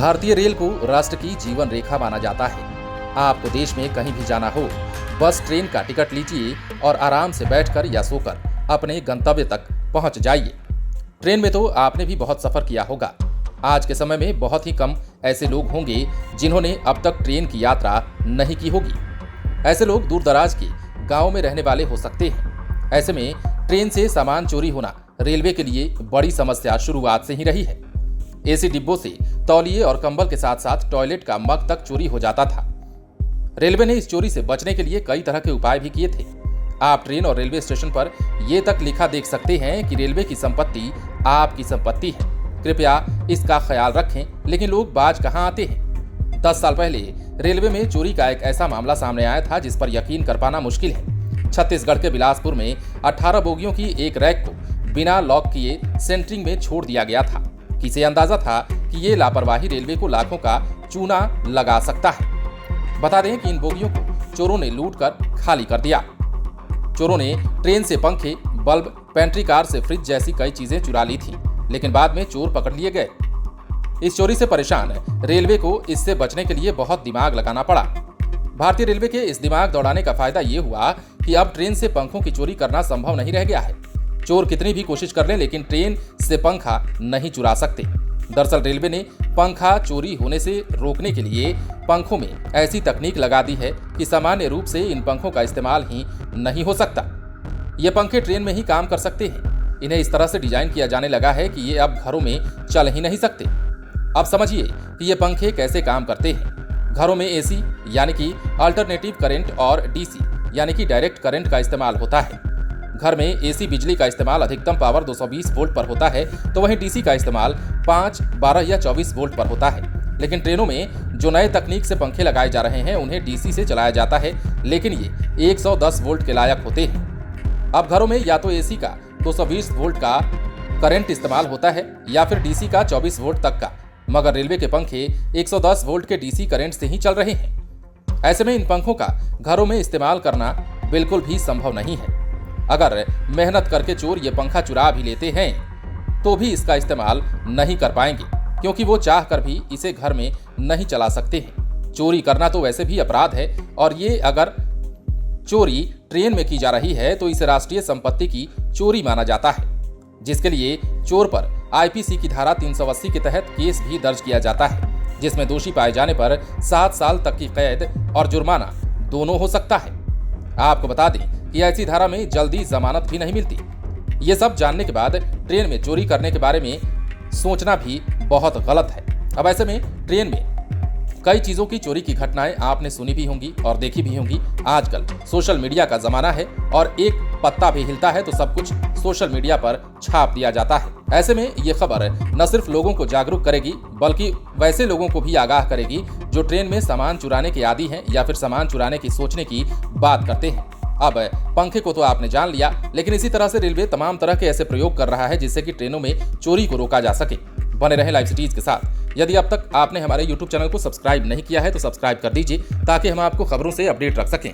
भारतीय रेल को राष्ट्र की जीवन रेखा माना जाता है। आपको देश में कहीं भी जाना हो, बस ट्रेन का टिकट लीजिए और आराम से बैठकर या सोकर अपने गंतव्य तक पहुंच जाइए। ट्रेन में तो आपने भी बहुत सफर किया होगा। आज के समय में बहुत ही कम ऐसे लोग होंगे जिन्होंने अब तक ट्रेन की यात्रा नहीं की होगी। ऐसे लोग दूर दराज के गाँव में रहने वाले हो सकते हैं। ऐसे में ट्रेन से सामान चोरी होना रेलवे के लिए बड़ी समस्या शुरुआत से ही रही है। एसी डिब्बों से तौलिए और कंबल के साथ साथ टॉयलेट का मग तक चोरी हो जाता था। रेलवे ने इस चोरी से बचने के लिए कई तरह के उपाय भी किए थे। आप ट्रेन और रेलवे स्टेशन पर ये तक लिखा देख सकते हैं कि रेलवे की संपत्ति आपकी संपत्ति है, कृपया इसका ख्याल रखें। लेकिन लोग बाज कहां आते हैं। 10 साल पहले रेलवे में चोरी का एक ऐसा मामला सामने आया था जिस पर यकीन कर पाना मुश्किल है। छत्तीसगढ़ के बिलासपुर में 18 बोगियों की एक रैक को बिना लॉक किए सेंटरिंग में छोड़ दिया गया था। किसे अंदाजा था कि ये लापरवाही रेलवे को लाखों का चूना लगा सकता है। बता दें कि इन बोगियों को चोरों ने लूट कर खाली कर दिया। चोरों ने ट्रेन से पंखे, बल्ब, पेंट्री कार से फ्रिज जैसी कई चीजें चुरा ली थी, लेकिन बाद में चोर पकड़ लिए गए। इस चोरी से परेशान रेलवे को इससे बचने के लिए बहुत दिमाग लगाना पड़ा। भारतीय रेलवे के इस दिमाग दौड़ाने का फायदा ये हुआ कि अब ट्रेन से पंखों की चोरी करना संभव नहीं रह गया है। चोर कितनी भी कोशिश कर लें, लेकिन ट्रेन से पंखा नहीं चुरा सकते। दरअसल रेलवे ने पंखा चोरी होने से रोकने के लिए पंखों में ऐसी तकनीक लगा दी है कि सामान्य रूप से इन पंखों का इस्तेमाल ही नहीं हो सकता। ये पंखे ट्रेन में ही काम कर सकते हैं। इन्हें इस तरह से डिजाइन किया जाने लगा है कि ये अब घरों में चल ही नहीं सकते। अब समझिए कि ये पंखे कैसे काम करते हैं। घरों में एसी यानी कि अल्टरनेटिव करंट और डीसी यानी कि डायरेक्ट करंट का इस्तेमाल होता है। घर में एसी बिजली का इस्तेमाल अधिकतम पावर 220 वोल्ट पर होता है, तो वहीं डीसी का इस्तेमाल 5, 12 या 24 वोल्ट पर होता है। लेकिन ट्रेनों में जो नए तकनीक से पंखे लगाए जा रहे हैं उन्हें डीसी से चलाया जाता है, लेकिन ये 110 वोल्ट के लायक होते हैं। अब घरों में या तो एसी का 220 वोल्ट का करंट इस्तेमाल होता है या फिर डीसी का 24 वोल्ट तक का, मगर रेलवे के पंखे 110 वोल्ट के डीसी करंट से ही चल रहे हैं। ऐसे में इन पंखों का घरों में इस्तेमाल करना बिल्कुल भी संभव नहीं है। अगर मेहनत करके चोर ये पंखा चुरा भी लेते हैं तो भी इसका इस्तेमाल नहीं कर पाएंगे, क्योंकि वो चाह कर भी इसे घर में नहीं चला सकते हैं। चोरी करना तो वैसे भी अपराध है, और ये अगर चोरी ट्रेन में की जा रही है तो इसे राष्ट्रीय संपत्ति की चोरी माना जाता है, जिसके लिए चोर पर आईपीसी की धारा 380 के तहत केस भी दर्ज किया जाता है, जिसमें दोषी पाए जाने पर 7 साल तक की कैद और जुर्माना दोनों हो सकता है। आपको बता दें कि ऐसी धारा में जल्दी जमानत भी नहीं मिलती। ये सब जानने के बाद ट्रेन में चोरी करने के बारे में सोचना भी बहुत गलत है। अब ऐसे में ट्रेन में कई चीजों की चोरी की घटनाएं आपने सुनी भी होंगी और देखी भी होंगी। आजकल सोशल मीडिया का जमाना है और एक पत्ता भी हिलता है तो सब कुछ सोशल मीडिया पर छाप दिया जाता है। ऐसे में ये खबर न सिर्फ लोगों को जागरूक करेगी, बल्कि वैसे लोगों को भी आगाह करेगी जो ट्रेन में सामान चुराने के आदी हैं या फिर सामान चुराने की सोचने की बात करते हैं। अब पंखे को तो आपने जान लिया, लेकिन इसी तरह से रेलवे तमाम तरह के ऐसे प्रयोग कर रहा है जिससे कि ट्रेनों में चोरी को रोका जा सके। बने रहें लाइव सिटीज के साथ। यदि अब तक आपने हमारे YouTube चैनल को सब्सक्राइब नहीं किया है तो सब्सक्राइब कर दीजिए, ताकि हम आपको खबरों से अपडेट रख सकें।